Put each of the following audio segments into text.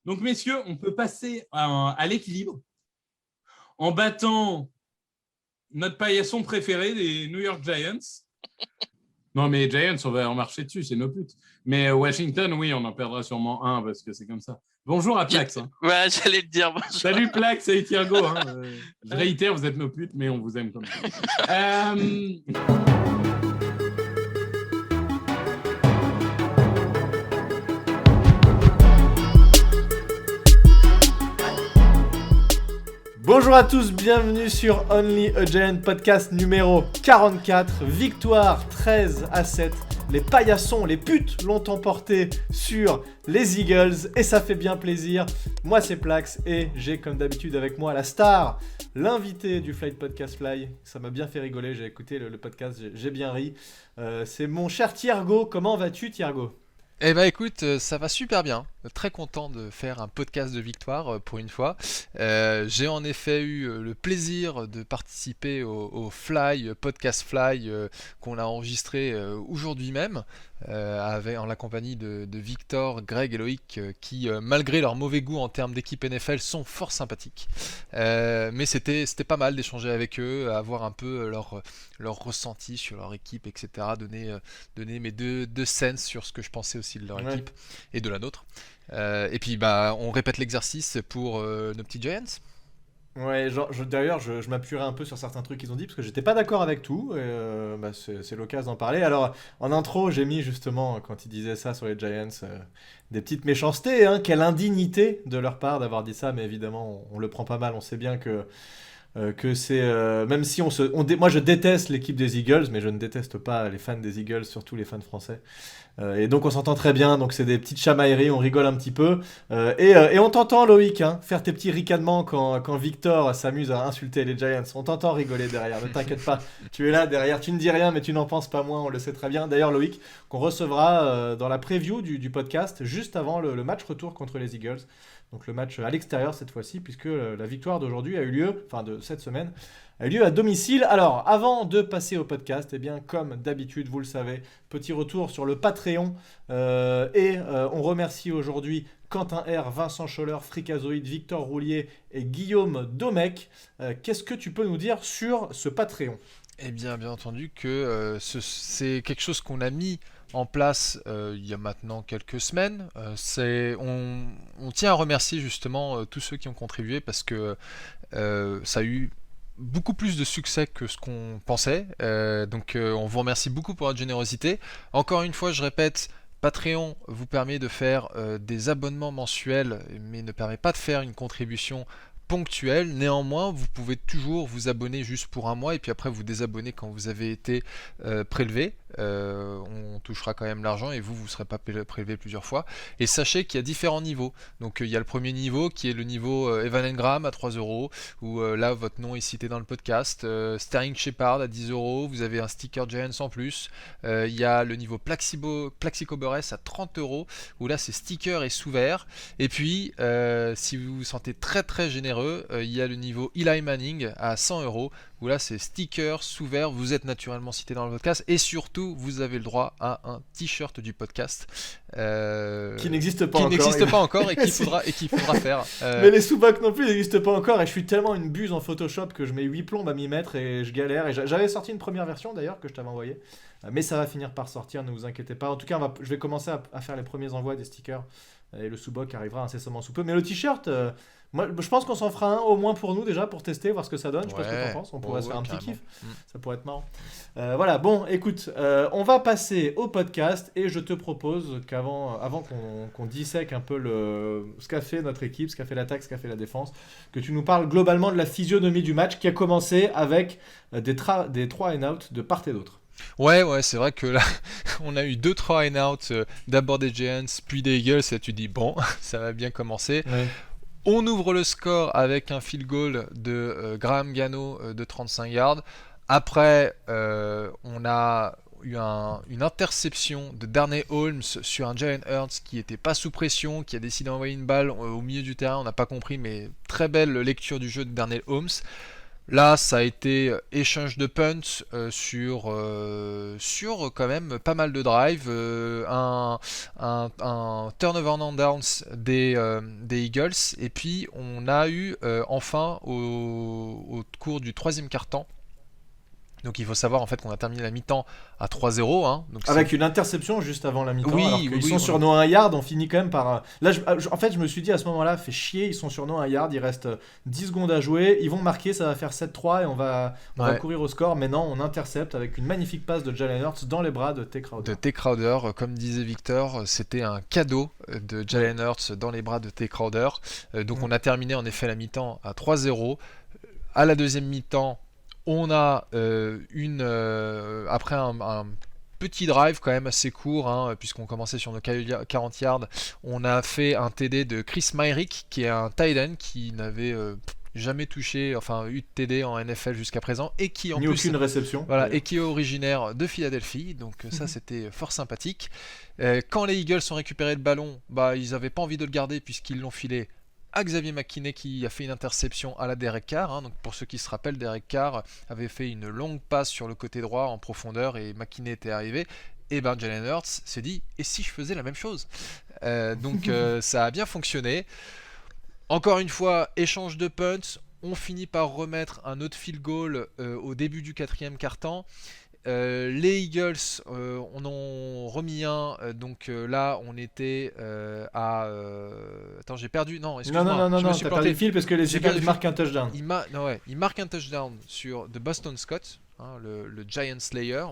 Donc, messieurs, on peut passer à l'équilibre en battant notre paillasson préféré des New York Giants. Non, mais Giants, on va en marcher dessus, c'est nos putes. Mais Washington, oui, on en perdra sûrement un parce que c'est comme ça. Bonjour à Plax. Hein. Ouais, j'allais te dire bonjour. Salut Plax, salut Thiergo. Hein. Je réitère, vous êtes nos putes, mais on vous aime comme ça. Bonjour à tous, bienvenue sur Only a Giant podcast numéro 44, victoire 13-7. Les paillassons, les putes l'ont emporté sur les Eagles et ça fait bien plaisir. Moi c'est Plax et j'ai comme d'habitude avec moi la star, l'invité du Flight Podcast Fly. Ça m'a bien fait rigoler, j'ai écouté le podcast, j'ai bien ri. C'est mon cher Thiergo, comment vas-tu Thiergo ? Eh ben écoute, ça va super bien. Très content de faire un podcast de victoire pour une fois. J'ai en effet eu le plaisir de participer au Fly, podcast Fly qu'on a enregistré aujourd'hui même en la compagnie de Victor, Greg et Loïc qui malgré leur mauvais goût en termes d'équipe NFL sont fort sympathiques. Mais c'était pas mal d'échanger avec eux, avoir un peu leur ressenti sur leur équipe, etc. Donner mes deux cents sur ce que je pensais aussi de leur équipe et de la nôtre. Et puis on répète l'exercice pour nos petits Giants. Ouais, d'ailleurs, je m'appuierai un peu sur certains trucs qu'ils ont dit parce que j'étais pas d'accord avec tout. C'est l'occasion d'en parler. Alors, en intro, j'ai mis justement, quand ils disaient ça sur les Giants, des petites méchancetés. Hein, quelle indignité de leur part d'avoir dit ça, mais évidemment, on le prend pas mal. On sait bien que c'est même si moi je déteste l'équipe des Eagles, mais je ne déteste pas les fans des Eagles, surtout les fans français. Et donc on s'entend très bien, donc c'est des petites chamailleries, on rigole un petit peu. Et on t'entend Loïc, hein, faire tes petits ricanements quand Victor s'amuse à insulter les Giants. On t'entend rigoler derrière, ne t'inquiète pas. Tu es là derrière, tu ne dis rien, mais tu n'en penses pas moins, on le sait très bien. D'ailleurs Loïc, qu'on recevra dans la preview du podcast, juste avant le match retour contre les Eagles. Donc le match à l'extérieur cette fois-ci, puisque la victoire d'aujourd'hui a eu lieu, enfin de cette semaine, a eu lieu à domicile. Alors, avant de passer au podcast, eh bien, comme d'habitude, vous le savez, petit retour sur le Patreon. On remercie aujourd'hui Quentin R, Vincent Scholler, Fricazoïde, Victor Roulier et Guillaume Domecq. Qu'est-ce que tu peux nous dire sur ce Patreon ? Eh bien entendu que c'est quelque chose qu'on a mis en place il y a maintenant quelques semaines. On tient à remercier justement tous ceux qui ont contribué parce que ça a eu beaucoup plus de succès que ce qu'on pensait. Donc on vous remercie beaucoup pour votre générosité. Encore une fois, je répète, Patreon vous permet de faire des abonnements mensuels, mais ne permet pas de faire une contribution ponctuelle. Néanmoins, vous pouvez toujours vous abonner juste pour un mois et puis après vous désabonner quand vous avez été prélevé. On touchera quand même l'argent et vous ne serez pas prélevé plusieurs fois. Et sachez qu'il y a différents niveaux. Donc il y a le premier niveau qui est le niveau Evan Engram à 3€, où là votre nom est cité dans le podcast. Sterling Shepard à 10€, vous avez un sticker Giants en plus. Il y a le niveau Plaxico Burress à 30€, où là c'est sticker et sous-vert. Et puis si vous vous sentez très très généreux, il y a le niveau Eli Manning à 100€, où là c'est sticker, sous-vert, vous êtes naturellement cité dans le podcast et surtout vous avez le droit à un t-shirt du podcast qui n'existe pas encore et qu'il faudra faire. Mais les sous-bacs non plus n'existent pas encore et je suis tellement une buse en Photoshop que je mets 8 plombes à m'y mettre et je galère. Et j'avais sorti une première version d'ailleurs que je t'avais envoyée, mais ça va finir par sortir, ne vous inquiétez pas. En tout cas, je vais commencer à faire les premiers envois des stickers et le sous-bac arrivera incessamment sous peu. Mais le t-shirt... moi, je pense qu'on s'en fera un au moins pour nous déjà pour tester, voir ce que ça donne. Je sais pas ce que t'en penses. On pourrait se faire un petit kiff. Ça pourrait être marrant. Voilà. Bon, écoute, on va passer au podcast et je te propose avant qu'on dissèque un peu ce qu'a fait notre équipe, ce qu'a fait l'attaque, ce qu'a fait la défense, que tu nous parles globalement de la physionomie du match qui a commencé avec des 3 and out de part et d'autre. Ouais, c'est vrai que là, on a eu 2 3 and out, d'abord des Giants, puis des Eagles, et tu dis bon, ça va bien commencer. Ouais. On ouvre le score avec un field goal de Graham Gano de 35 yards. Après, on a eu une interception de Darnay Holmes sur un Jalen Hurts qui n'était pas sous pression, qui a décidé d'envoyer une balle au milieu du terrain. On n'a pas compris, mais très belle lecture du jeu de Darnay Holmes. Là, ça a été échange de punts sur quand même pas mal de drives, un turnover on downs des Eagles, et puis on a eu enfin au cours du troisième quart-temps. Donc il faut savoir en fait qu'on a terminé la mi-temps à 3-0. Hein, donc Avec une interception juste avant la mi-temps, alors qu'ils oui, sont sur nos 1 yard, on finit quand même par... Là, en fait, je me suis dit à ce moment-là, fait chier, ils sont sur nos 1 yard, il reste 10 secondes à jouer, ils vont marquer, ça va faire 7-3 et on va courir au score. Mais non, on intercepte avec une magnifique passe de Jalen Hurts dans les bras de T. Crowder. De T. Crowder, comme disait Victor, c'était un cadeau de Jalen Hurts dans les bras de T. Crowder. Donc on a terminé en effet la mi-temps à 3-0. À la deuxième mi-temps, on a après un petit drive quand même assez court, hein, puisqu'on commençait sur nos 40 yards. On a fait un TD de Chris Myrick, qui est un tight end qui n'avait jamais touché, enfin eu de TD en NFL jusqu'à présent, et qui en Ni plus aucune réception. voilà, et qui est originaire de Philadelphie. Donc ça c'était fort sympathique. Quand les Eagles ont récupéré le ballon, ils n'avaient pas envie de le garder puisqu'ils l'ont filé à Xavier McKinney, qui a fait une interception à la Derek Carr. Hein. Donc pour ceux qui se rappellent, Derek Carr avait fait une longue passe sur le côté droit en profondeur et McKinney était arrivé. Et Jalen Hurts s'est dit, et si je faisais la même chose? Donc ça a bien fonctionné. Encore une fois, échange de punts. On finit par remettre un autre field goal au début du quatrième quart-temps. Les Eagles en ont remis un, donc là on était à... Attends, j'ai perdu, non, excuse-moi. Non, t'as perdu le fil parce que les Eagles marquent un touchdown. Ils marquent un touchdown sur de Boston Scott, hein, le Giant Slayer.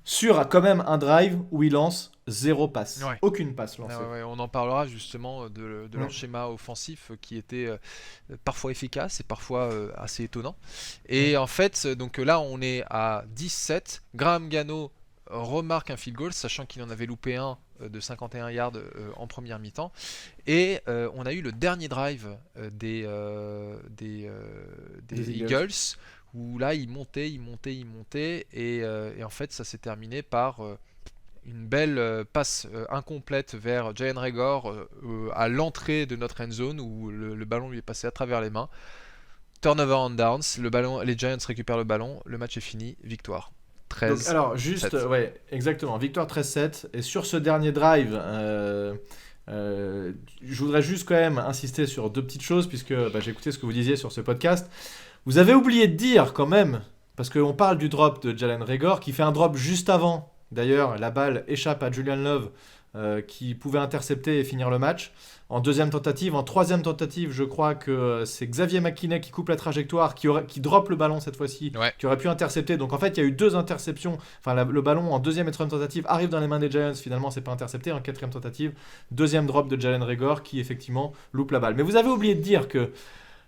Sur quand même un drive où il lance 0 passe. Ouais. Aucune passe lancée. On en parlera justement de leur schéma offensif qui était parfois efficace et parfois assez étonnant. Et en fait, donc là on est à 17. Graham Gano remarque un field goal, sachant qu'il en avait loupé un de 51 yards en première mi-temps. Et on a eu le dernier drive des Eagles, où là il montait, et en fait ça s'est terminé par une belle passe incomplète vers Jalen Reagor à l'entrée de notre end zone, où le ballon lui est passé à travers les mains. Turnover on downs, les Giants récupèrent le ballon, le match est fini, victoire. 13. Donc, alors juste, ouais, exactement, victoire 13-7. Et sur ce dernier drive, je voudrais juste quand même insister sur deux petites choses, puisque j'ai écouté ce que vous disiez sur ce podcast. Vous avez oublié de dire quand même, parce qu'on parle du drop de Jalen Reagor, qui fait un drop juste avant. D'ailleurs, la balle échappe à Julian Love, qui pouvait intercepter et finir le match. En deuxième tentative, en troisième tentative, je crois que c'est Xavier McKinney qui coupe la trajectoire, qui drop le ballon cette fois-ci, qui aurait pu intercepter. Donc en fait, il y a eu deux interceptions. Enfin, le ballon en deuxième et troisième tentative arrive dans les mains des Giants. Finalement, c'est pas intercepté. En quatrième tentative, deuxième drop de Jalen Reagor qui effectivement loupe la balle. Mais vous avez oublié de dire que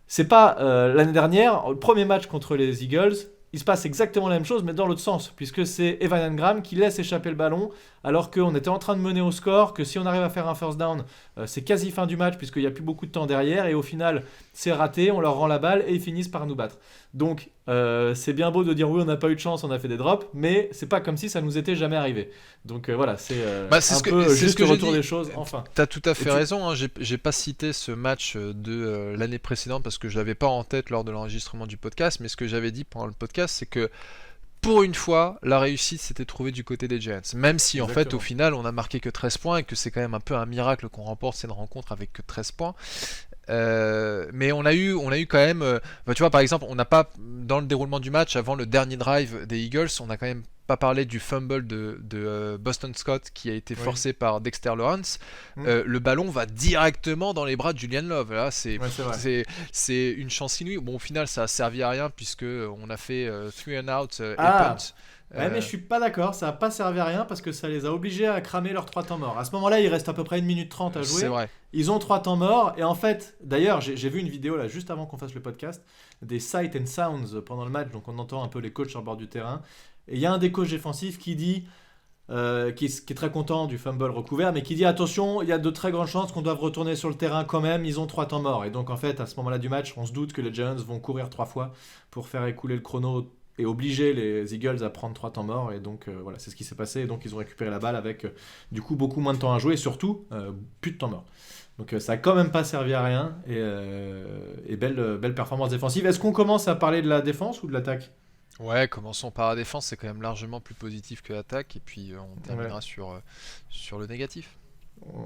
c'est pas l'année dernière, le premier match contre les Eagles, il se passe exactement la même chose, mais dans l'autre sens, puisque c'est Evan Engram qui laisse échapper le ballon, alors qu'on était en train de mener au score, que si on arrive à faire un first down, c'est quasi fin du match, puisqu'il n'y a plus beaucoup de temps derrière, et au final, c'est raté, on leur rend la balle, et ils finissent par nous battre. Donc, c'est bien beau de dire oui, on n'a pas eu de chance, on a fait des drops, mais c'est pas comme si ça nous était jamais arrivé. Donc voilà, c'est juste le retour des choses, enfin. T'as tout à fait raison, hein. J'ai pas cité ce match de l'année précédente parce que je l'avais pas en tête lors de l'enregistrement du podcast, mais ce que j'avais dit pendant le podcast, c'est que pour une fois, la réussite s'était trouvée du côté des Giants. Même si en fait, au final, on a marqué que 13 points et que c'est quand même un peu un miracle qu'on remporte cette rencontre avec que 13 points. Mais on a eu quand même, tu vois, par exemple, on n'a pas, dans le déroulement du match, avant le dernier drive des Eagles, on a quand même pas parlé du fumble de Boston Scott qui a été forcé par Dexter Lawrence. Le ballon va directement dans les bras de Julian Love. Là, c'est une chance inouïe. Bon, au final, ça a servi à rien puisque on a fait 3 and out et punt. Ouais, mais je suis pas d'accord, ça n'a pas servi à rien parce que ça les a obligés à cramer leurs 3 temps morts. À ce moment-là, il reste à peu près 1 minute 30 à jouer. C'est vrai. Ils ont 3 temps morts et en fait, d'ailleurs, j'ai vu une vidéo là juste avant qu'on fasse le podcast des sight and sounds pendant le match, donc on entend un peu les coachs sur le bord du terrain. Et il y a un des coachs défensifs qui dit, qui est très content du fumble recouvert, mais qui dit attention, il y a de très grandes chances qu'on doive retourner sur le terrain quand même, ils ont 3 temps morts. Et donc en fait, à ce moment-là du match, on se doute que les Giants vont courir 3 fois pour faire écouler le chrono et obliger les Eagles à prendre 3 temps morts. Et donc voilà, c'est ce qui s'est passé. Et donc ils ont récupéré la balle avec du coup beaucoup moins de temps à jouer et surtout plus de temps mort. Donc ça a quand même pas servi à rien et belle performance défensive. Est-ce qu'on commence à parler de la défense ou de l'attaque? Ouais, commençons par la défense, c'est quand même largement plus positif que l'attaque, et puis on Ouais. terminera sur le négatif.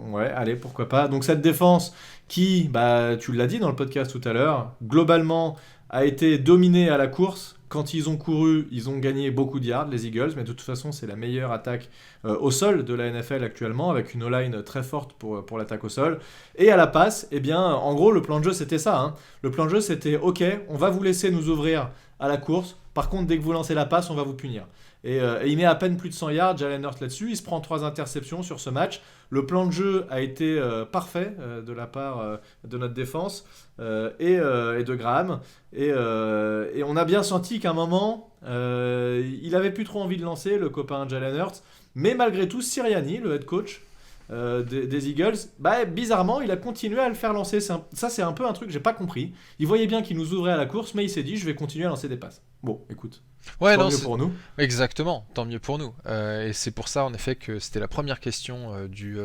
Ouais, allez, pourquoi pas. Donc cette défense qui, bah, tu l'as dit dans le podcast tout à l'heure, globalement a été dominée à la course. Quand ils ont couru, ils ont gagné beaucoup de yards, les Eagles, mais de toute façon, c'est la meilleure attaque au sol de la NFL actuellement, avec une O-line très forte pour l'attaque au sol. Et à la passe, eh bien, en gros, le plan de jeu, c'était ça, hein. Le plan de jeu, c'était, OK, on va vous laisser nous ouvrir à la course. Par contre, dès que vous lancez la passe, on va vous punir. Et il met à peine plus de 100 yards, Jalen Hurts là-dessus. Il se prend 3 interceptions sur ce match. Le plan de jeu a été parfait de la part de notre défense et de Graham. Et on a bien senti qu'à un moment, il avait plus trop envie de lancer, le copain Jalen Hurts. Mais malgré tout, Sirianni, le head coach des Eagles, bah, bizarrement, il a continué à le faire lancer. Ça, c'est un peu un truc que j'ai pas compris. Il voyait bien qu'il nous ouvrait à la course, mais il s'est dit, je vais continuer à lancer des passes. Bon, écoute, Ouais, tant non, mieux pour nous. exactement, tant mieux pour nous. Et c'est pour ça, en effet, que c'était la première question du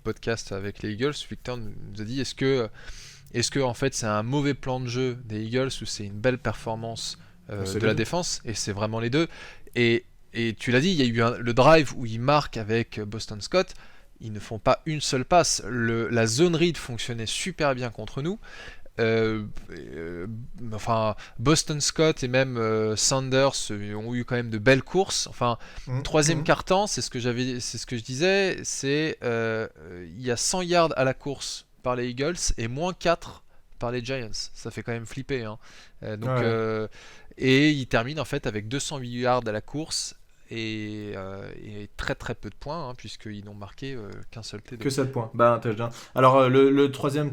podcast avec les Eagles. Victor nous a dit, est-ce que en fait, c'est un mauvais plan de jeu des Eagles ou c'est une belle performance C'est de les la deux. défense? Et c'est vraiment les deux. Et tu l'as dit, il y a eu le drive où ils marquent avec Boston Scott. Ils ne font pas une seule passe. La zone read fonctionnait super bien contre nous. Euh, euh, enfin, Boston Scott et même Sanders ont eu quand même de belles courses. Enfin, troisième Mhm. quart-temps, c'est ce que je disais, il y a 100 yards à la course par les Eagles et moins 4 par les Giants. Ça fait quand même flipper, hein. Ouais. Et ils terminent en fait avec 208 yards à la course et très très peu de points, hein, puisqu'ils n'ont marqué qu'un seul Que TD. 7 points. Bah, un touchdown. Alors, le troisième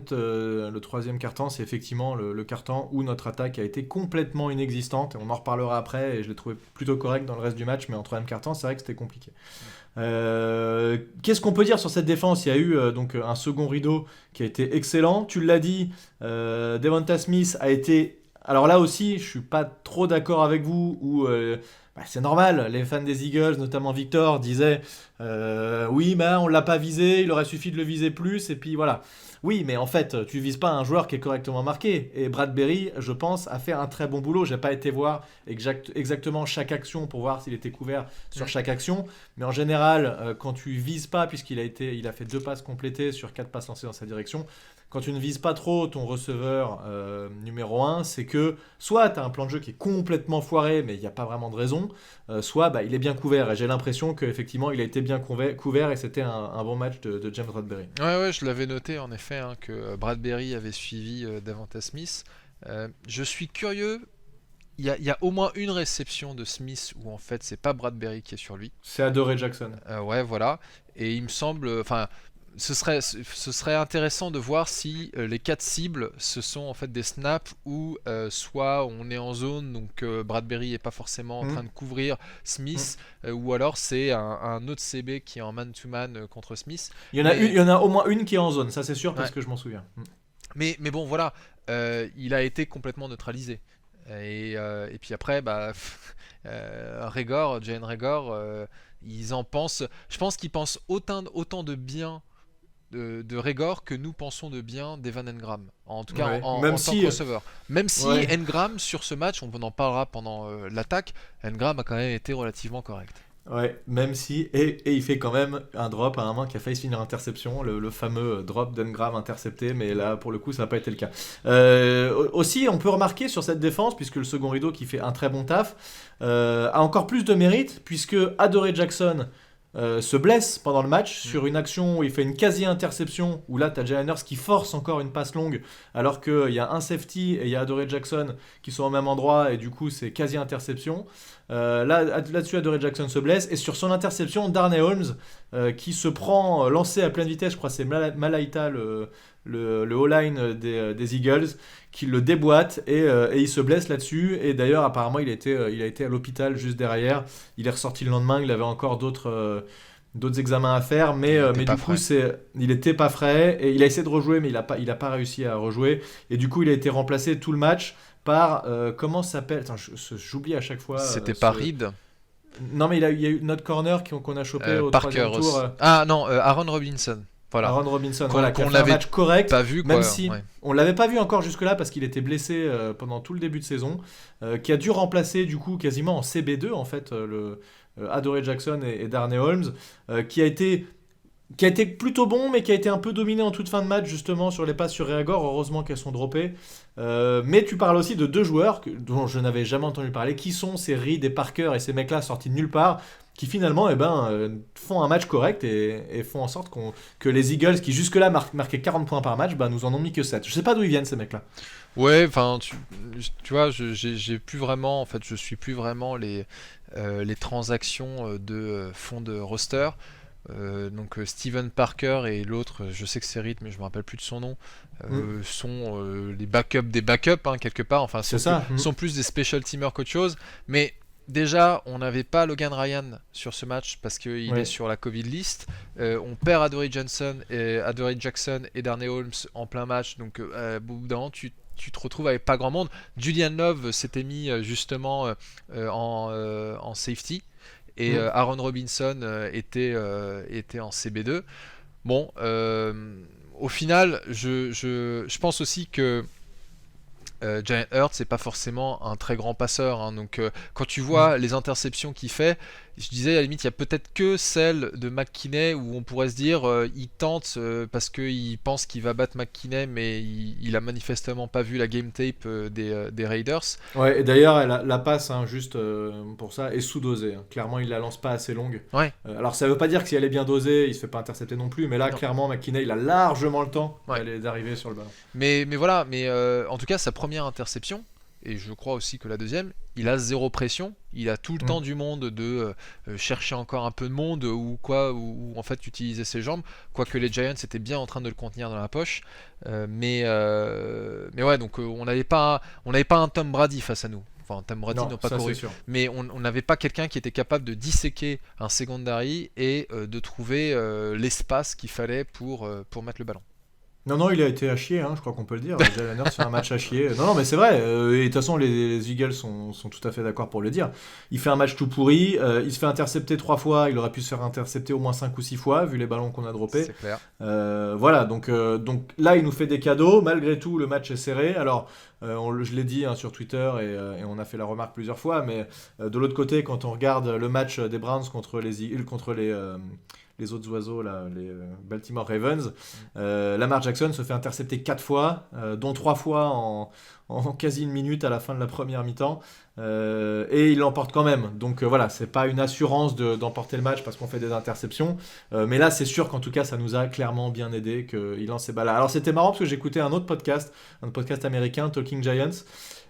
carton, c'est effectivement le carton où notre attaque a été complètement inexistante. On en reparlera après, et je l'ai trouvé plutôt correct dans le reste du match, mais en troisième carton, c'est vrai que c'était compliqué. Qu'est-ce qu'on peut dire sur cette défense? Il y a eu donc un second rideau qui a été excellent. Tu l'as dit, Devonta Smith a été. Alors là aussi, je suis pas trop d'accord avec vous. Bah, c'est normal. Les fans des Eagles, notamment Victor, disaient oui, mais on l'a pas visé. Il aurait suffi de le viser plus. Et puis voilà. Oui, mais en fait, tu vises pas un joueur qui est correctement marqué. Et Bradbury, je pense, a fait un très bon boulot. J'ai pas été voir exactement chaque action pour voir s'il était couvert sur Mm. chaque action. Mais en général, quand tu vises pas, il a fait 2 passes complétées sur 4 passes lancées dans sa direction, quand tu ne vises pas trop ton receveur numéro un, c'est que soit tu as un plan de jeu qui est complètement foiré, mais il n'y a pas vraiment de raison, soit bah, il est bien couvert. Et j'ai l'impression qu'effectivement, il a été bien couvert et c'était un bon match de James Bradbury. Ouais, je l'avais noté en effet, hein, que Bradbury avait suivi Devonta Smith. Je suis curieux, il y a au moins une réception de Smith où en fait c'est pas Bradbury qui est sur lui. C'est adoré Jackson. Ouais, voilà. Et il me semble, enfin, ce serait intéressant de voir si les quatre cibles ce sont en fait des snaps où soit on est en zone, donc Bradbury est pas forcément en train de Mm, couvrir mm. Smith, ou alors c'est un autre CB qui est en man-to-man contre Smith. Il Mais y en a au moins une qui est en zone, ça c'est sûr parce ouais. que je m'en souviens. Mais bon, voilà, il a été complètement neutralisé. Et puis après, bah, Jalen Reagor, ils en pensent. Je pense qu'ils pensent autant de bien de Reagor que nous pensons de bien d'Evan Engram. En tout cas, Ouais. en tant que receveur. Même si Ouais. Engram, sur ce match, on en parlera pendant l'attaque, Engram a quand même été relativement correct. Ouais, même si. Et il fait quand même un drop à un moment qui a failli se finir interception, le fameux drop d'Engram intercepté, mais là, pour le coup, ça n'a pas été le cas. Aussi, on peut remarquer sur cette défense, puisque le second rideau qui fait un très bon taf, a encore plus de mérite, puisque Adoree Jackson se blesse pendant le match Mm. sur une action où il fait une quasi-interception, où là, tu as Jalen Hurts qui force encore une passe longue, alors qu'il y a un safety et il y a Adoree Jackson qui sont au même endroit, et du coup, c'est quasi-interception. Là-dessus, Adoree Jackson se blesse. Et sur son interception, Darnay Holmes, qui se prend lancé à pleine vitesse, je crois que c'est Malaita, le O-line des Eagles, qui le déboîte et il se blesse là-dessus. Et d'ailleurs, apparemment, il a été à l'hôpital juste derrière. Il est ressorti le lendemain, il avait encore d'autres examens à faire, Il était mais pas du coup, frais. il était pas frais et il a essayé de rejouer, mais il a pas réussi à rejouer. Et du coup, il a été remplacé tout le match par comment ça s'appelle. Attends, j'oublie à chaque fois. C'était pas Reed. Non, mais il y a eu notre corner qu'on a chopé au Parker troisième tour. aussi. Ah non, Aaron Robinson. Voilà. Aaron Robinson, Qu'on- voilà, qui a qu'on fait un l'avait match correct, Pas vu, même quoi. si Ouais. on l'avait pas vu encore jusque-là parce qu'il était blessé pendant tout le début de saison, qui a dû remplacer du coup quasiment en CB2 en fait Adoree Jackson et Darnay Holmes, qui a été plutôt bon, mais qui a été un peu dominé en toute fin de match, justement, sur les passes sur Reagor. Heureusement qu'elles sont droppées. Mais tu parles aussi de deux joueurs dont je n'avais jamais entendu parler, qui sont ces Reed et Parker et ces mecs-là sortis de nulle part, qui finalement font un match correct et font en sorte que les Eagles, qui jusque-là marquaient 40 points par match, nous en ont mis que 7. Je sais pas d'où ils viennent, ces mecs-là. Ouais, enfin, tu vois, j'ai plus vraiment, en fait, je suis plus vraiment les transactions de fonds de roster. Donc Steven Parker et l'autre, je sais que c'est Reed, mais je me rappelle plus de son nom, sont les backups des backups, hein, quelque part. Enfin, C'est ça. sont plus des special teamers qu'autre chose. Mais déjà, on n'avait pas Logan Ryan sur ce match parce qu'il Ouais. est sur la Covid list. On perd Adoree Jackson et Darnay Holmes en plein match. Donc, au bout d'un moment, tu te retrouves avec pas grand monde. Julian Love s'était mis justement en safety. Et Aaron Robinson était en CB2. Bon, au final, je pense aussi que Jalen Hurts c'est pas forcément un très grand passeur, hein. Donc quand tu vois les interceptions qu'il fait, je disais à la limite il y a peut-être que celle de McKinney où on pourrait se dire il tente parce qu'il pense qu'il va battre McKinney, mais il a manifestement pas vu la game tape des Raiders. Ouais, et d'ailleurs, la passe, hein, juste pour ça, est sous-dosée, hein. Clairement, il la lance pas assez longue. Ouais. Alors, ça veut pas dire que si elle est bien dosée, il se fait pas intercepter non plus, mais là, Non. clairement, McKinney, il a largement le temps Ouais. d'arriver sur le ballon. Mais voilà, en tout cas sa première interception, et je crois aussi que la deuxième, il a zéro pression, il a tout le temps du monde de chercher encore un peu de monde ou quoi, ou en fait utiliser ses jambes, quoique les Giants étaient bien en train de le contenir dans la poche. Mais ouais, donc on n'avait pas un Tom Brady face à nous. Enfin, Tom Brady Non, n'a pas ça, couru, c'est sûr. mais on n'avait pas quelqu'un qui était capable de disséquer un secondary et de trouver l'espace qu'il fallait pour mettre le ballon. Non, il a été à chier, hein, je crois qu'on peut le dire. Jalen Hurts fait un match à chier. Non, mais c'est vrai. Et de toute façon, les Eagles sont tout à fait d'accord pour le dire. Il fait un match tout pourri. Il se fait intercepter 3 fois. Il aurait pu se faire intercepter au moins 5 ou 6 fois, vu les ballons qu'on a droppés. C'est clair. Voilà, donc là, il nous fait des cadeaux. Malgré tout, le match est serré. Alors, je l'ai dit, hein, sur Twitter et on a fait la remarque plusieurs fois, mais de l'autre côté, quand on regarde le match des Browns contre les autres oiseaux, là, les Baltimore Ravens, Lamar Jackson se fait intercepter 4 fois, dont 3 fois en quasi une minute à la fin de la première mi-temps, et il l'emporte quand même. Donc voilà, c'est pas une assurance d'emporter le match parce qu'on fait des interceptions, mais là c'est sûr qu'en tout cas ça nous a clairement bien aidé qu'il lance ces balles-là. Alors c'était marrant parce que j'écoutais un podcast américain, Talking Giants,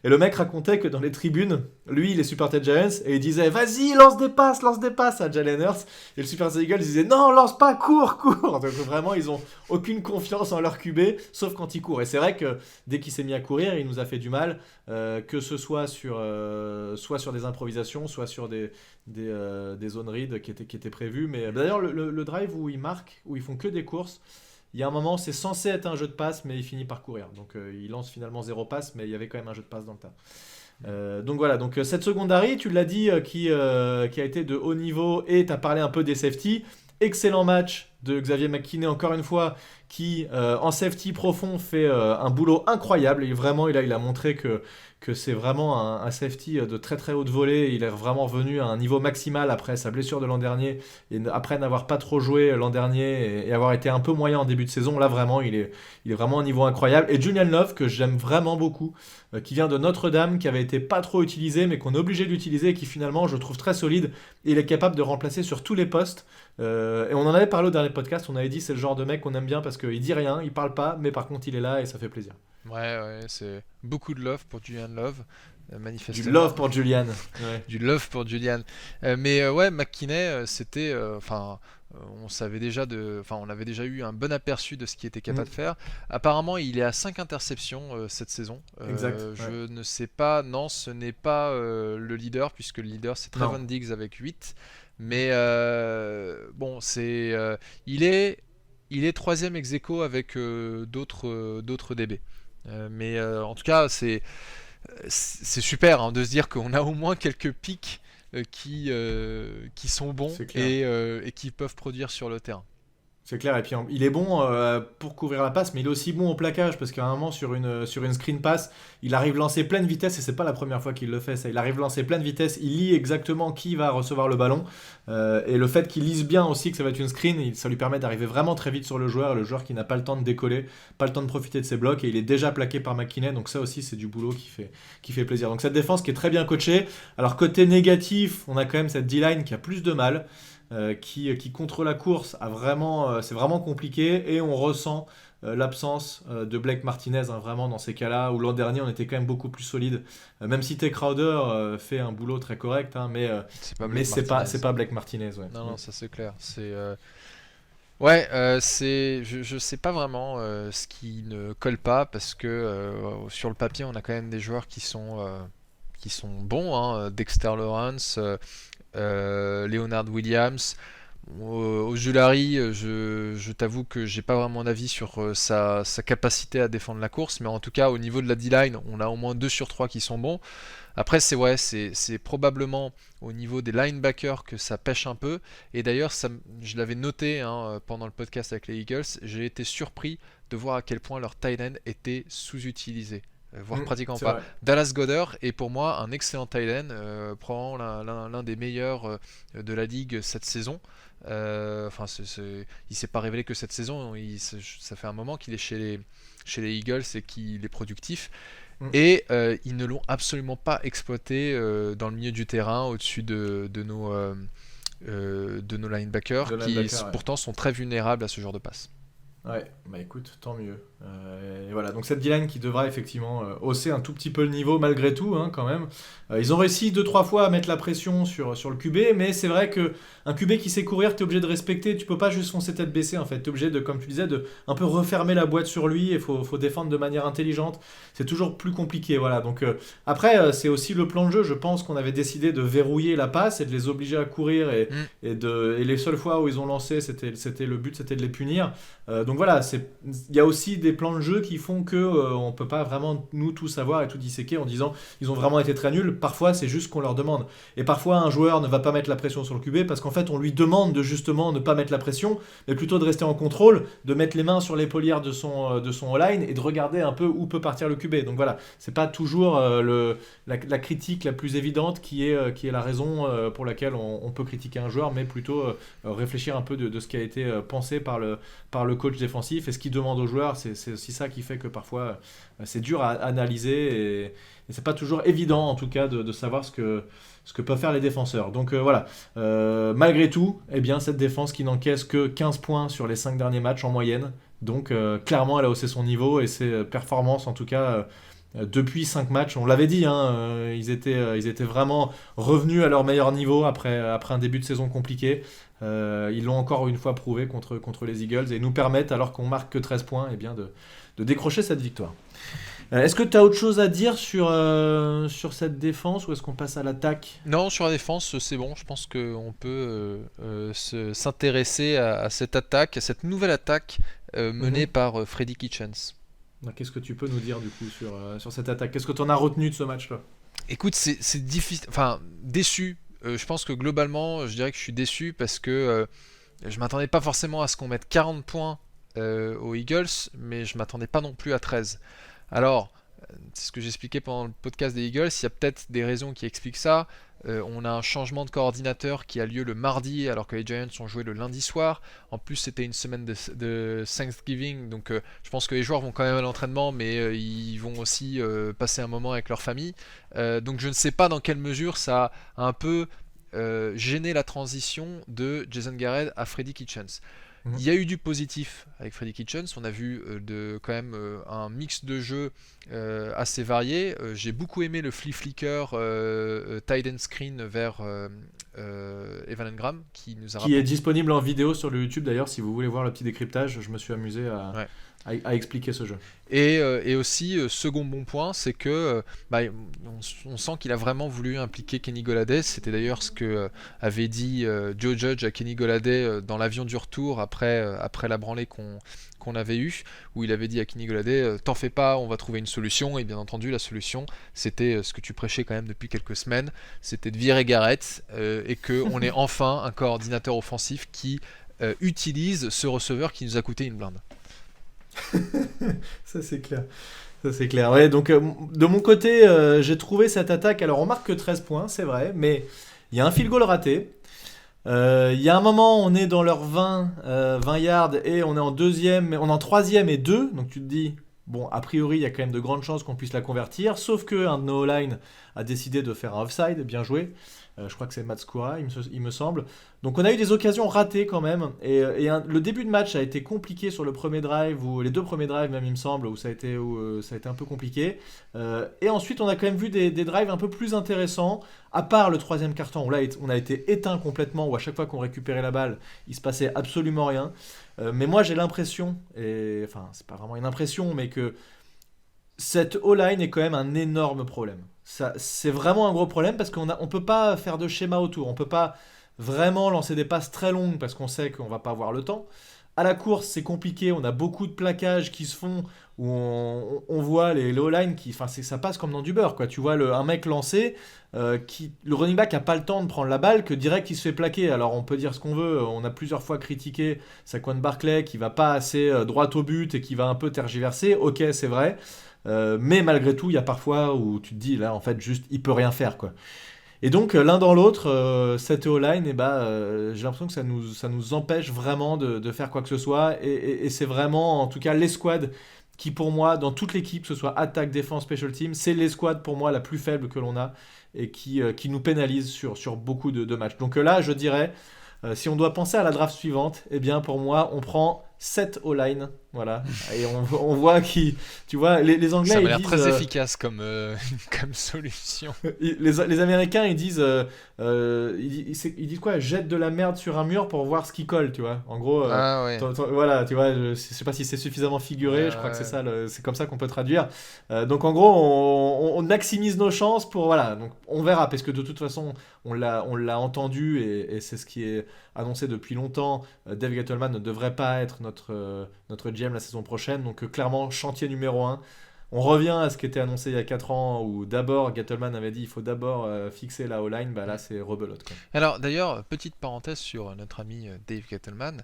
et le mec racontait que dans les tribunes, lui il est supporter Giants et il disait vas-y lance des passes à Jalen Hurts, et le supporter Eagles disait non lance pas, cours. Donc vraiment ils ont aucune confiance en leur QB sauf quand il court, et c'est vrai que dès qu'il s'est mis à courir il nous a fait du mal, que ce soit sur des improvisations, soit sur des zones read qui étaient prévues, mais d'ailleurs le drive où ils marquent, où ils font que des courses, il y a un moment, c'est censé être un jeu de passe, mais il finit par courir. Donc il lance finalement 0 passe, mais il y avait quand même un jeu de passe dans le tas. Donc voilà, donc cette secondary, tu l'as dit, qui a été de haut niveau, et tu as parlé un peu des safety. Excellent match de Xavier McKinney, encore une fois, qui en safety profond fait un boulot incroyable. Et vraiment, il a montré que c'est vraiment un safety de très très haute volée. Il est vraiment revenu à un niveau maximal après sa blessure de l'an dernier, et après n'avoir pas trop joué l'an dernier et avoir été un peu moyen en début de saison. Là vraiment il est vraiment à un niveau incroyable. Et Julian Love, que j'aime vraiment beaucoup, qui vient de Notre-Dame, qui avait été pas trop utilisé mais qu'on est obligé d'utiliser, et qui finalement je trouve très solide, et il est capable de remplacer sur tous les postes. Et on en avait parlé au dernier podcast, on avait dit c'est le genre de mec qu'on aime bien parce qu'il dit rien, il parle pas, mais par contre il est là et ça fait plaisir. Ouais, c'est beaucoup de love pour Julian Love, manifestement. Du love pour Julian. Ouais. Du love pour Julian. Mais ouais, McKinney, c'était, on savait déjà on avait déjà eu un bon aperçu de ce qu'il était capable de faire. Apparemment, il est à 5 interceptions cette saison. Exact. Je ne sais pas, non, ce n'est pas le leader, puisque le leader c'est Trevon Diggs avec 8. Mais bon, il est troisième ex aequo avec d'autres DB. Mais en tout cas, c'est super, hein, de se dire qu'on a au moins quelques pics qui sont bons et qui peuvent produire sur le terrain. C'est clair, et puis il est bon pour couvrir la passe, mais il est aussi bon au plaquage, parce qu'à un moment, sur une screen pass, il arrive lancer pleine vitesse, et c'est pas la première fois qu'il le fait, ça. Il arrive lancer pleine vitesse, il lit exactement qui va recevoir le ballon, et le fait qu'il lise bien aussi que ça va être une screen, ça lui permet d'arriver vraiment très vite sur le joueur qui n'a pas le temps de décoller, pas le temps de profiter de ses blocs, et il est déjà plaqué par McKinnon, donc ça aussi, c'est du boulot qui fait plaisir. Donc cette défense qui est très bien coachée. Alors côté négatif, on a quand même cette D-line qui a plus de mal, qui contre la course c'est vraiment compliqué, et on ressent l'absence de Blake Martinez, hein, vraiment dans ces cas-là, où l'an dernier on était quand même beaucoup plus solide, même si Tay Crowder fait un boulot très correct, hein, C'est pas mais Blake Martinez. c'est pas Blake Martinez, ouais. Non, ça c'est clair. Ouais, je sais pas vraiment ce qui ne colle pas parce que sur le papier on a quand même des joueurs qui sont bons, hein. Dexter Lawrence, Leonard Williams. Ojulari, je t'avoue que j'ai pas vraiment d'avis sur sa capacité à défendre la course, mais en tout cas au niveau de la D-line, on a au moins 2 sur 3 qui sont bons. Après, c'est probablement au niveau des linebackers que ça pêche un peu. Et d'ailleurs, je l'avais noté, hein, pendant le podcast avec les Eagles, j'ai été surpris de voir à quel point leur tight end était sous-utilisé, voire pratiquement C'est pas. vrai. Dallas Goedert est pour moi un excellent tight end, probablement l'un des meilleurs de la ligue cette saison. Enfin, il s'est pas révélé que cette saison, ça fait un moment qu'il est chez les Eagles et qu'il est productif. Mm. Et ils ne l'ont absolument pas exploité dans le milieu du terrain au-dessus de nos linebackers, De linebacker, ouais. pourtant sont très vulnérables à ce genre de passe. Ouais, bah écoute, tant mieux. Et voilà, donc cette D-line qui devra effectivement hausser un tout petit peu le niveau malgré tout, hein, quand même. Ils ont réussi 2-3 fois à mettre la pression sur le QB, mais c'est vrai que un QB qui sait courir, t'es obligé de respecter, tu peux pas juste foncer tête baissée en fait, t'es obligé de, comme tu disais, de un peu refermer la boîte sur lui, et faut défendre de manière intelligente. C'est toujours plus compliqué, voilà. Donc après, c'est aussi le plan de jeu, je pense qu'on avait décidé de verrouiller la passe et de les obliger à courir, et les seules fois où ils ont lancé, le but c'était de les punir. Donc voilà, il y a aussi des plans de jeu qui font que on peut pas vraiment nous tout savoir et tout disséquer en disant ils ont vraiment été très nuls. Parfois c'est juste qu'on leur demande, et parfois un joueur ne va pas mettre la pression sur le QB parce qu'en fait on lui demande de justement ne pas mettre la pression, mais plutôt de rester en contrôle, de mettre les mains sur l'épaulière de son O-line et de regarder un peu où peut partir le QB. Donc voilà, c'est pas toujours la critique la plus évidente qui est la raison pour laquelle on peut critiquer un joueur, mais plutôt réfléchir un peu de ce qui a été pensé par le coach défensif et ce qu'il demande aux joueurs. C'est aussi ça qui fait que parfois c'est dur à analyser, et c'est pas toujours évident en tout cas de savoir ce que peuvent faire les défenseurs. Donc voilà, malgré tout, eh bien, cette défense qui n'encaisse que 15 points sur les 5 derniers matchs en moyenne, donc clairement elle a haussé son niveau, et ses performances en tout cas depuis 5 matchs, on l'avait dit, hein, ils étaient vraiment revenus à leur meilleur niveau après un début de saison compliqué. Ils l'ont encore une fois prouvé contre les Eagles, et nous permettent, alors qu'on marque que 13 points, eh bien de décrocher cette victoire. Est-ce que tu as autre chose à dire sur cette défense, ou est-ce qu'on passe à l'attaque ? Non, sur la défense, c'est bon. Je pense qu'on peut s'intéresser à cette attaque, à cette nouvelle attaque menée par Freddy Kitchens. Qu'est-ce que tu peux nous dire du coup sur cette attaque ? Qu'est-ce que tu en as retenu de ce match-là ? Écoute, c'est difficile. Enfin, déçu. Je pense que globalement, je dirais que je suis déçu parce que je m'attendais pas forcément à ce qu'on mette 40 points aux Eagles, mais je m'attendais pas non plus à 13. Alors, c'est ce que j'expliquais pendant le podcast des Eagles, il y a peut-être des raisons qui expliquent ça. On a un changement de coordinateur qui a lieu le mardi alors que les Giants ont joué le lundi soir. En plus, c'était une semaine de Thanksgiving, donc je pense que les joueurs vont quand même à l'entraînement, mais ils vont aussi passer un moment avec leur famille. Donc je ne sais pas dans quelle mesure ça a un peu gêné la transition de Jason Garrett à Freddy Kitchens. Il y a eu du positif avec Freddy Kitchens, on a vu quand même un mix de jeux assez varié. J'ai beaucoup aimé le flea flicker tight end screen vers Evan Engram qui est disponible en vidéo sur le YouTube d'ailleurs, si vous voulez voir le petit décryptage. Je me suis amusé à expliquer ce jeu. Et aussi, second bon point, c'est que on sent qu'il a vraiment voulu impliquer Kenny Golladay. C'était d'ailleurs ce que avait dit Joe Judge à Kenny Golladay dans l'avion du retour après la branlée qu'on avait eue, où il avait dit à Kenny Golladay t'en fais pas, on va trouver une solution. Et bien entendu, la solution, c'était ce que tu prêchais quand même depuis quelques semaines, c'était de virer Garrett et qu'on ait enfin un coordinateur offensif qui utilise ce receveur qui nous a coûté une blinde. Ça, c'est clair. Ça, c'est clair. Ouais, donc, de mon côté, j'ai trouvé cette attaque. Alors, on marque que 13 points, c'est vrai, mais il y a un field goal raté. Il y a un moment, on est dans leur 20 yards et on est en deuxième, on est en troisième et 2. Donc, tu te dis, bon, a priori, il y a quand même de grandes chances qu'on puisse la convertir. Sauf qu'un de nos line a décidé de faire un offside. Bien joué. Je crois que c'est Matskura, il me semble. Donc on a eu des occasions ratées quand même. Le début de match a été compliqué sur le premier drive, ou les deux premiers drives même il me semble, où ça a été un peu compliqué. Et ensuite on a quand même vu des drives un peu plus intéressants, à part le troisième quart-temps, où là on a été éteint complètement, où à chaque fois qu'on récupérait la balle, il se passait absolument rien. Mais moi j'ai l'impression, et enfin c'est pas vraiment une impression, mais que cette O-line est quand même un énorme problème. Ça, c'est vraiment un gros problème parce qu'on ne peut pas faire de schéma autour. On ne peut pas vraiment lancer des passes très longues parce qu'on sait qu'on ne va pas avoir le temps. À la course, c'est compliqué. On a beaucoup de plaquages qui se font où on voit les O-line qui. Enfin, ça passe comme dans du beurre, quoi. Tu vois un mec lancé, le running back n'a pas le temps de prendre la balle, que direct il se fait plaquer. Alors on peut dire ce qu'on veut. On a plusieurs fois critiqué Saquon Barkley qui va pas assez droit au but et qui va un peu tergiverser. Ok, c'est vrai. Mais malgré tout, il y a parfois où tu te dis, là, en fait, juste, il peut rien faire, quoi. Et donc, l'un dans l'autre, cette O-line, j'ai l'impression que ça nous empêche vraiment de faire quoi que ce soit. Et c'est vraiment, en tout cas, l'escouade qui, pour moi, dans toute l'équipe, que ce soit attaque, défense, special team, c'est l'escouade, pour moi, la plus faible que l'on a et qui nous pénalise sur beaucoup de matchs. Donc là, je dirais, si on doit penser à la draft suivante, eh bien, pour moi, on prend 7 O-line, voilà, et on voit qui, tu vois, les Anglais, Ça m'a ils l'air disent, très efficace comme solution. les Américains, ils disent, ils disent quoi, jette de la merde sur un mur pour voir ce qui colle, tu vois, en gros, Ah ouais. voilà, tu vois, je sais pas si c'est suffisamment figuré, Ouais, je crois que c'est ouais. ça, c'est comme ça qu'on peut traduire. Donc en gros, on maximise nos chances pour, voilà, donc on verra, parce que de toute façon, on l'a entendu, et c'est ce qui est annoncé depuis longtemps. Dave Gettleman ne devrait pas être notre GM la saison prochaine. Donc clairement, chantier numéro 1. On revient à ce qui était annoncé il y a 4 ans où d'abord Gettleman avait dit il faut d'abord fixer la O-line. Bah là, c'est rebelote, quoi. Alors d'ailleurs, petite parenthèse sur notre ami Dave Gettleman.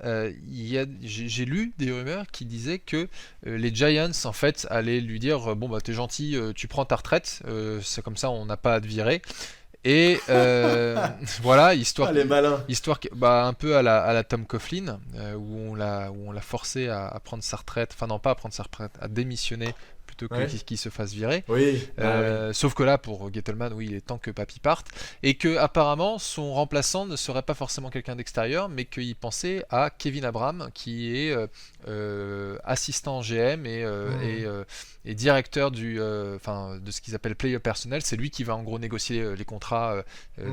J'ai lu des rumeurs qui disaient que les Giants en fait allaient lui dire bon bah t'es gentil, tu prends ta retraite, c'est comme ça on n'a pas à te virer. Et voilà, Ah, les malins. bah, un peu à la Tom Coughlin, où on l'a forcé à prendre sa retraite, enfin non pas à prendre sa retraite, à démissionner plutôt que Ouais. qu'il se fasse virer. Oui. Ah, oui. Sauf que là, pour Gettleman, oui, il est temps que Papy parte. Et que apparemment son remplaçant ne serait pas forcément quelqu'un d'extérieur, mais qu'il pensait à Kevin Abram, qui est assistant GM et directeur de ce qu'ils appellent player personnel. C'est lui qui va en gros négocier les contrats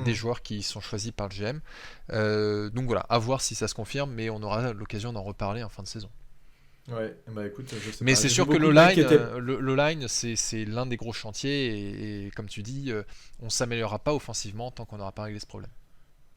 des joueurs qui sont choisis par le GM. Donc voilà, à voir si ça se confirme, mais on aura l'occasion d'en reparler en fin de saison. Ouais, bah écoute, je sais Mais pas. c'est J'ai sûr vu que beaucoup de mecs qui étaient. l'O-line, c'est l'un des gros chantiers et comme tu dis, on s'améliorera pas offensivement tant qu'on n'aura pas réglé ce problème.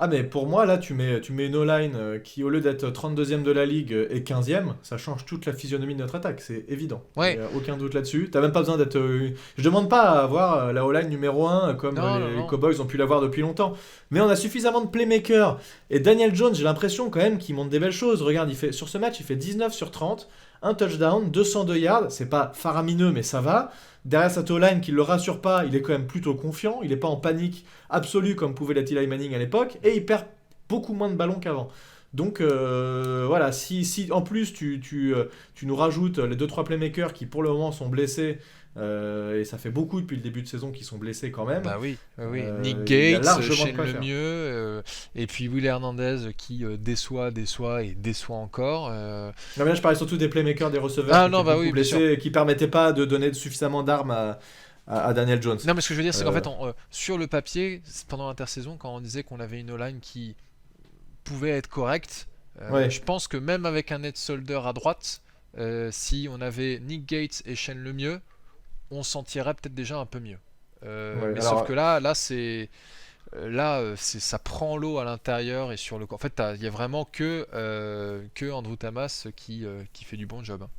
Ah, mais pour moi, là, tu mets une O-line qui, au lieu d'être 32e de la ligue, est 15e. Ça change toute la physionomie de notre attaque, c'est évident. Il Ouais, n'y a aucun doute là-dessus. T'as même pas besoin d'être. Je demande pas à avoir la O-line numéro 1 comme non, non, les non. Cowboys ont pu l'avoir depuis longtemps. Mais on a suffisamment de playmakers. Et Daniel Jones, j'ai l'impression quand même qu'il montre des belles choses. Regarde, sur ce match, il fait 19 sur 30, un touchdown, 202 yards. C'est pas faramineux, mais ça va. Derrière cette O-line qui ne le rassure pas, il est quand même plutôt confiant. Il n'est pas en panique absolue comme pouvait l'être Eli Manning à l'époque. Et il perd beaucoup moins de ballons qu'avant. Donc voilà, si en plus tu nous rajoutes les 2-3 playmakers qui pour le moment sont blessés, et ça fait beaucoup depuis le début de saison qui sont blessés quand même, Bah oui, oui. Nick il y a Gates, largement de Shane quoi faire. Lemieux, et puis Will Hernandez qui déçoit et déçoit encore. Non, mais là je parlais surtout des playmakers, des receveurs Ah qui non, étaient bah beaucoup oui, bien sûr. blessés et qui permettaient pas de donner suffisamment d'armes à Daniel Jones. Non, mais ce que je veux dire, c'est qu'en Euh, fait, sur le papier, pendant l'intersaison, quand on disait qu'on avait une O-line qui pouvait être correcte, ouais, je pense que même avec un Ned Solder à droite, si on avait Nick Gates et Shane Lemieux, on s'en tirerait peut-être déjà un peu mieux. ouais. Mais sauf que Alors ça prend l'eau à l'intérieur et sur le. En fait, il y a vraiment que Andrew Thomas qui fait du bon job, hein.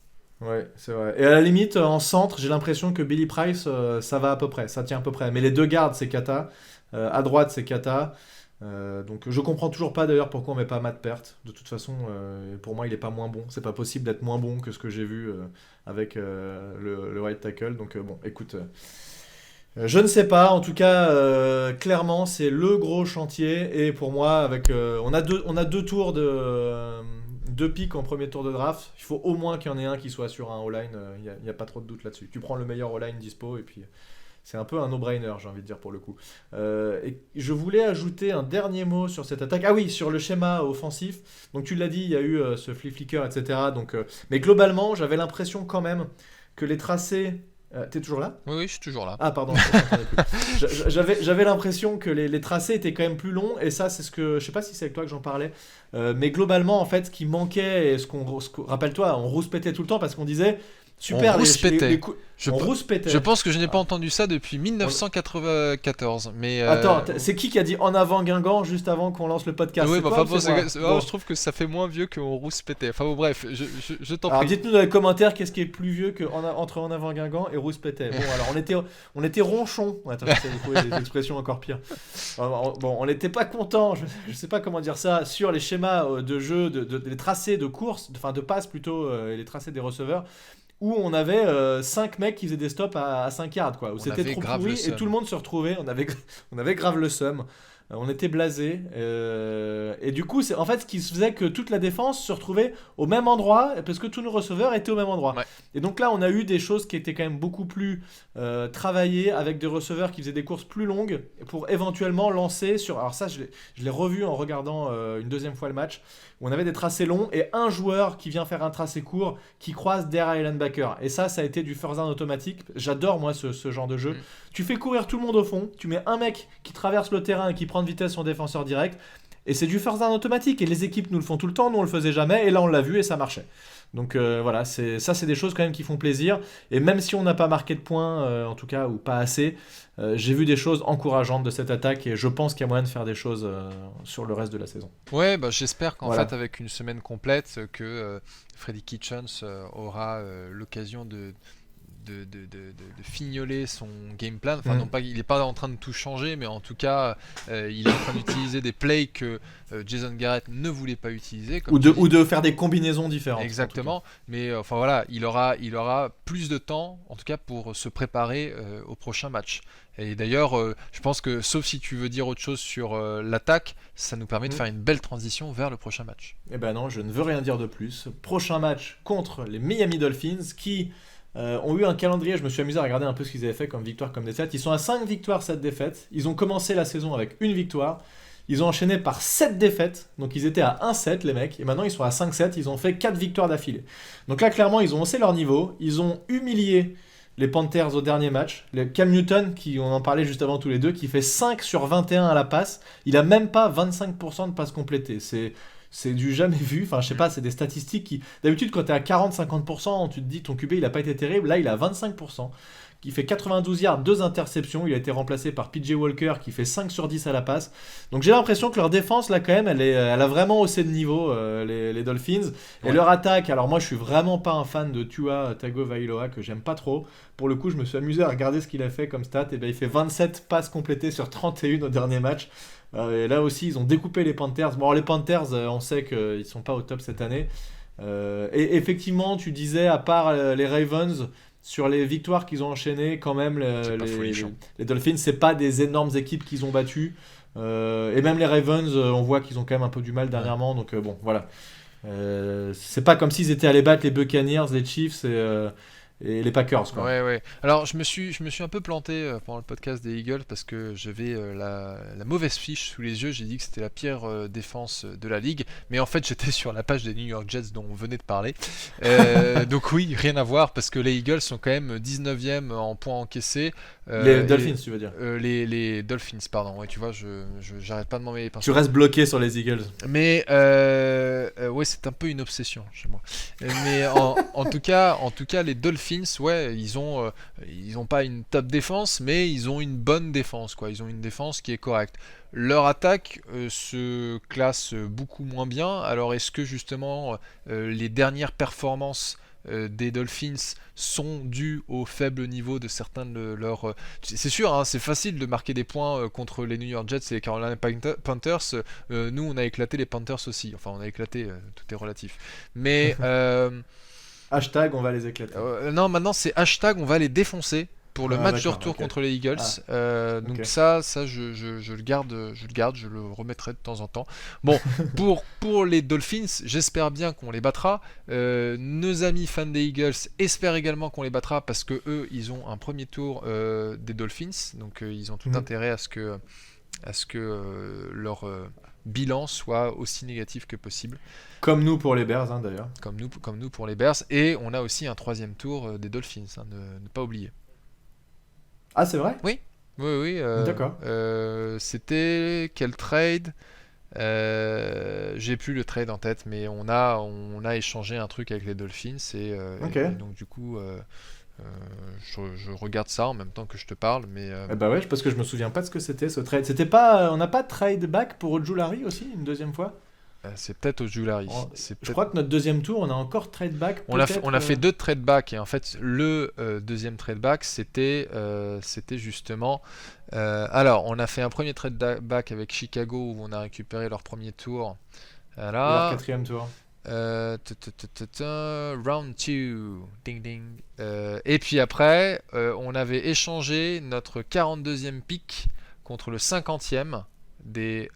ouais, c'est vrai. Et à la limite, en centre, j'ai l'impression que Billy Price, ça va à peu près, ça tient à peu près. Mais les deux gardes, c'est cata. À droite, c'est cata. Donc je comprends toujours pas d'ailleurs pourquoi on met pas Matt Peart. De toute façon, pour moi il est pas moins bon. C'est pas possible d'être moins bon que ce que j'ai vu avec le right tackle. Donc bon, écoute, je ne sais pas. En tout cas, clairement c'est le gros chantier. Et pour moi, avec on a deux tours deux pics en premier tour de draft. Il faut au moins qu'il y en ait un qui soit sur un O-line. Il y a pas trop de doute là-dessus. Tu prends le meilleur O-line dispo et puis. C'est un peu un no-brainer, j'ai envie de dire, pour le coup. Et je voulais ajouter un dernier mot sur cette attaque. Ah oui, sur le schéma offensif. Donc tu l'as dit, il y a eu ce flip-flicker, etc. Mais globalement, j'avais l'impression quand même que les tracés... T'es toujours là ? Oui, je suis toujours là. Ah pardon, je t'entendais plus. J'avais l'impression que les tracés étaient quand même plus longs. Et ça, c'est ce que... Je sais pas si c'est avec toi que j'en parlais. Mais globalement, en fait, ce qui manquait, et rappelle-toi, on rouspétait tout le temps parce qu'on disait... Super, on rouspétait. On rouspétait. Je pense que je n'ai pas entendu ça depuis 1994. Mais attends, c'est qui a dit en avant Guingamp juste avant qu'on lance le podcast? Oui, bah, je trouve que ça fait moins vieux qu'on rouspétait. Enfin bon, bref, je t'en prie. Alors dites-nous dans les commentaires qu'est-ce qui est plus vieux entre en avant Guingamp et rouspétait. Bon, alors on était ronchon. Attends, j'essaie de trouver des expressions encore pires. Bon, on n'était pas content. Je sais pas comment dire ça sur les schémas de jeu, les tracés de course, enfin de passe plutôt, et les tracés des receveurs. Où on avait 5 mecs qui faisaient des stops à 5 yards, quoi. Où c'était trop pourri et tout le monde se retrouvait. On avait grave le seum. On était blasés. Et du coup, c'est en fait ce qui faisait que toute la défense se retrouvait au même endroit parce que tous nos receveurs étaient au même endroit. Ouais. Et donc là, on a eu des choses qui étaient quand même beaucoup plus travaillées avec des receveurs qui faisaient des courses plus longues pour éventuellement lancer sur... Alors ça, je l'ai revu en regardant une deuxième fois le match. Où on avait des tracés longs et un joueur qui vient faire un tracé court qui croise derrière les linebackers. Et ça a été du first down automatique. J'adore, moi, ce genre de jeu. Tu fais courir tout le monde au fond, tu mets un mec qui traverse le terrain et qui prend de vitesse son défenseur direct, et c'est du first down automatique. Et les équipes nous le font tout le temps, nous on le faisait jamais, et là on l'a vu et ça marchait. Donc voilà, c'est des choses quand même qui font plaisir. Et même si on n'a pas marqué de points, en tout cas, ou pas assez, j'ai vu des choses encourageantes de cette attaque et je pense qu'il y a moyen de faire des choses sur le reste de la saison. Ouais, bah, j'espère qu'en fait, avec une semaine complète, que Freddy Kitchens aura l'occasion de fignoler son game plan. Enfin, non pas, il n'est pas en train de tout changer, mais en tout cas, il est en train d'utiliser des plays que Jason Garrett ne voulait pas utiliser. Ou de faire des combinaisons différentes. Exactement. Mais enfin voilà, il aura plus de temps, en tout cas, pour se préparer au prochain match. Et d'ailleurs, je pense que, sauf si tu veux dire autre chose sur l'attaque, ça nous permet de faire une belle transition vers le prochain match. Eh ben non, je ne veux rien dire de plus. Prochain match contre les Miami Dolphins qui... ont eu un calendrier, je me suis amusé à regarder un peu ce qu'ils avaient fait comme victoire, comme défaite. Ils sont à 5 victoires, 7 défaites. Ils ont commencé la saison avec une victoire. Ils ont enchaîné par 7 défaites. Donc ils étaient à 1-7 les mecs. Et maintenant ils sont à 5-7. Ils ont fait 4 victoires d'affilée. Donc là clairement ils ont haussé leur niveau. Ils ont humilié les Panthers au dernier match. Cam Newton, qui on en parlait juste avant tous les deux, qui fait 5 sur 21 à la passe. Il a même pas 25% de passes complétées. C'est du jamais vu, enfin je sais pas, c'est des statistiques qui... D'habitude quand t'es à 40-50%, tu te dis ton QB il a pas été terrible, là il a 25%, qui fait 92 yards, 2 interceptions, il a été remplacé par PJ Walker qui fait 5 sur 10 à la passe. Donc j'ai l'impression que leur défense là quand même, elle a vraiment haussé de niveau, les Dolphins. Et leur attaque, alors moi je suis vraiment pas un fan de Tua Tagovailoa, que j'aime pas trop. Pour le coup je me suis amusé à regarder ce qu'il a fait comme stat, et ben il fait 27 passes complétées sur 31 au dernier match. Et là aussi, ils ont découpé les Panthers. Bon, alors, les Panthers, on sait qu'ils sont pas au top cette année. Et effectivement, tu disais, à part les Ravens, sur les victoires qu'ils ont enchaînées, quand même, les Dolphins, c'est pas des énormes équipes qu'ils ont battues. Et même les Ravens, on voit qu'ils ont quand même un peu du mal dernièrement. Donc bon, voilà. C'est pas comme s'ils étaient allés battre les Buccaneers, les Chiefs et les Packers, quoi. Ouais. Alors je me suis un peu planté pendant le podcast des Eagles parce que j'avais la mauvaise fiche sous les yeux. J'ai dit que c'était la pire défense de la ligue, mais en fait j'étais sur la page des New York Jets dont on venait de parler. Donc oui, rien à voir parce que les Eagles sont quand même 19e en points encaissés. Les Dolphins, tu veux dire? Les Dolphins, pardon. Ouais, tu vois, j'arrête pas de m'en mêler. Tu restes bloqué sur les Eagles. Mais ouais, c'est un peu une obsession chez moi. Mais en tout cas, les Dolphins, ouais, ils ont pas une top défense, mais ils ont une bonne défense, quoi. Ils ont une défense qui est correcte. Leur attaque se classe beaucoup moins bien. Alors est-ce que justement les dernières performances des Dolphins sont dus au faible niveau de certains de leurs... C'est sûr, hein, c'est facile de marquer des points contre les New York Jets et les Carolina Panthers. Nous, on a éclaté les Panthers aussi. Enfin, on a éclaté, tout est relatif. Mais... Hashtag, on va les éclater. non, maintenant, c'est hashtag, on va les défoncer. Pour le match de d'accord, retour ok. contre les Eagles. Donc ok. ça je le garde, je le remettrai de temps en temps. Bon, pour les Dolphins, j'espère bien qu'on les battra. Nos amis fans des Eagles espèrent également qu'on les battra parce que eux, ils ont un premier tour des Dolphins, donc ils ont tout intérêt à ce que leur bilan soit aussi négatif que possible. Comme nous pour les Bears, hein, d'ailleurs. Comme nous pour les Bears. Et on a aussi un troisième tour des Dolphins, hein, ne pas oublier. Ah, c'est vrai? Oui. D'accord. C'était quel trade? J'ai plus le trade en tête, mais on a échangé un truc avec les Dolphins et donc du coup, je regarde ça en même temps que je te parle, mais Bah ouais, parce que je me souviens pas de ce que c'était ce trade. C'était pas, on n'a pas de trade back pour Ojulari aussi une deuxième fois? c'est peut-être Ojulari. Je crois que notre deuxième tour, on a encore trade back. On a fait 2 trade back et en fait le deuxième trade back c'était justement alors on a fait un premier trade back avec Chicago où on a récupéré leur premier tour. Leur Voilà. quatrième tour. Round 2 ding ding. Et puis après on avait échangé notre 42e pick contre le 50e des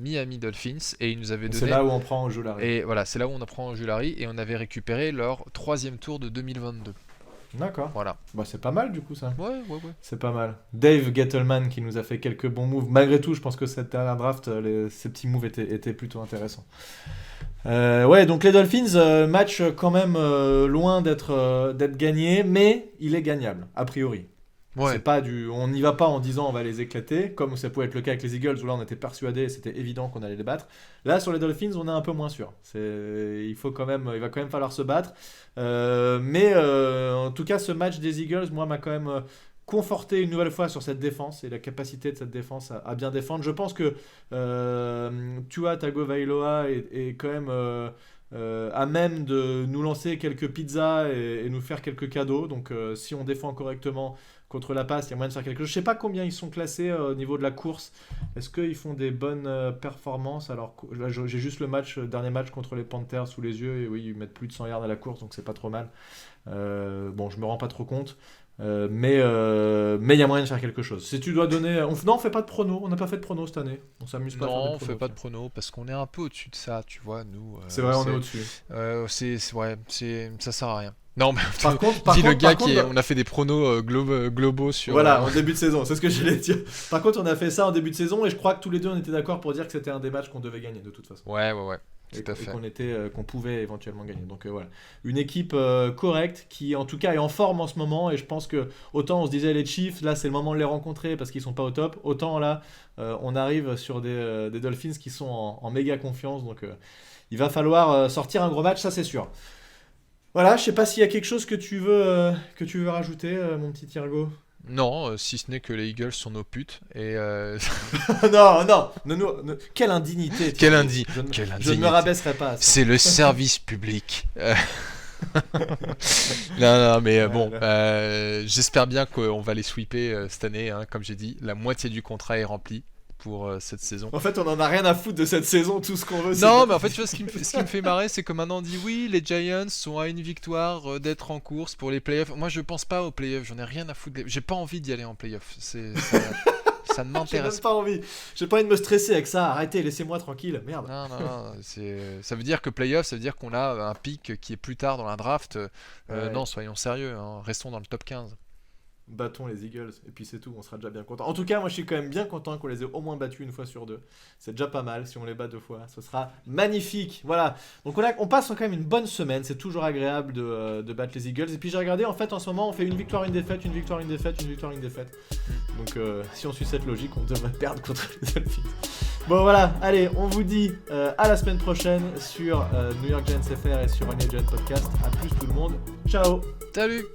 Miami Dolphins et ils nous avaient donné... C'est là où on prend Ojulari. Et voilà, c'est là où on apprend Ojulari et on avait récupéré leur 3e tour de 2022. D'accord. Voilà. Bah, c'est pas mal du coup ça. Ouais. C'est pas mal. Dave Gettleman qui nous a fait quelques bons moves. Malgré tout, je pense que cette dernière draft, ces petits moves étaient plutôt intéressants. Ouais, donc les Dolphins, match quand même loin d'être gagné, mais il est gagnable, a priori. Ouais. C'est pas on n'y va pas en disant on va les éclater, comme ça pouvait être le cas avec les Eagles où là on était persuadé, c'était évident qu'on allait les battre. Là sur les Dolphins on est un peu moins sûr. Il va quand même falloir se battre. Mais en tout cas ce match des Eagles, moi m'a quand même conforté une nouvelle fois sur cette défense et la capacité de cette défense à bien défendre. Je pense que Tua Tagovailoa est quand même à même de nous lancer quelques pizzas et nous faire quelques cadeaux. Donc si on défend correctement contre la passe, il y a moyen de faire quelque chose. Je sais pas combien ils sont classés au niveau de la course. Est-ce qu'ils font des bonnes performances? Alors là, j'ai juste le dernier match contre les Panthers sous les yeux et oui, ils mettent plus de 100 yards à la course, donc c'est pas trop mal. Bon, je me rends pas trop compte. Mais il y a moyen de faire quelque chose. Si tu dois donner... Non, on fait pas de prono. On n'a pas fait de prono cette année. On s'amuse pas à faire Non, des on pronos. fait pas de prono parce qu'on est un peu au-dessus de ça, tu vois, nous. C'est vrai, on est au-dessus. Ça sert à rien. Non, mais Par contre, on a fait des pronos globaux sur. Voilà, en début de saison, c'est ce que j'allais dire. Par contre, on a fait ça en début de saison et je crois que tous les deux on était d'accord pour dire que c'était un des matchs qu'on devait gagner de toute façon. Ouais. Et Tout à fait. qu'on pouvait éventuellement gagner. Donc voilà, une équipe correcte qui en tout cas est en forme en ce moment et je pense que autant on se disait les Chiefs, là c'est le moment de les rencontrer parce qu'ils sont pas au top, autant là on arrive sur des Dolphins qui sont en méga confiance, donc il va falloir sortir un gros match, ça c'est sûr. Voilà, je sais pas s'il y a quelque chose que tu veux rajouter, mon petit Thiergo. Non, si ce n'est que les Eagles sont nos putes et. non, quelle indignité. Quelle Thiergo. indignité. Je ne me rabaisserai pas à ça. C'est le service public. Non, mais bon, j'espère bien qu'on va les sweeper cette année. Hein, comme j'ai dit, la moitié du contrat est rempli pour cette saison. En fait, on en a rien à foutre de cette saison. Tout ce qu'on veut, c'est... Non, mais en fait, tu vois, ce qui me fait marrer, c'est que maintenant on dit oui, les Giants sont à une victoire d'être en course pour les playoffs. Moi, je pense pas aux playoffs. J'en ai rien à foutre. J'ai pas envie d'y aller en playoffs. Ça ne J'ai m'intéresse même pas envie. J'ai pas envie de me stresser avec ça. Arrêtez, laissez-moi tranquille. Merde. Non, ça veut dire que playoff, ça veut dire qu'on a un pic qui est plus tard dans la draft. Ouais. Non, soyons sérieux, hein, restons dans le top 15. Battons les Eagles et puis c'est tout, on sera déjà bien content. En tout cas, moi je suis quand même bien content qu'on les ait au moins battus une fois sur deux. C'est déjà pas mal si on les bat 2 fois, ce sera magnifique. Voilà. Donc on passe quand même une bonne semaine, c'est toujours agréable de battre les Eagles. Et puis j'ai regardé, en fait en ce moment on fait une victoire, une défaite, une victoire, une défaite, une victoire, une défaite. Donc si on suit cette logique, on devrait perdre contre les Dolphins. Bon voilà, allez, on vous dit à la semaine prochaine sur New York Giants FR et sur One Agent Podcast. A plus tout le monde, ciao. Salut!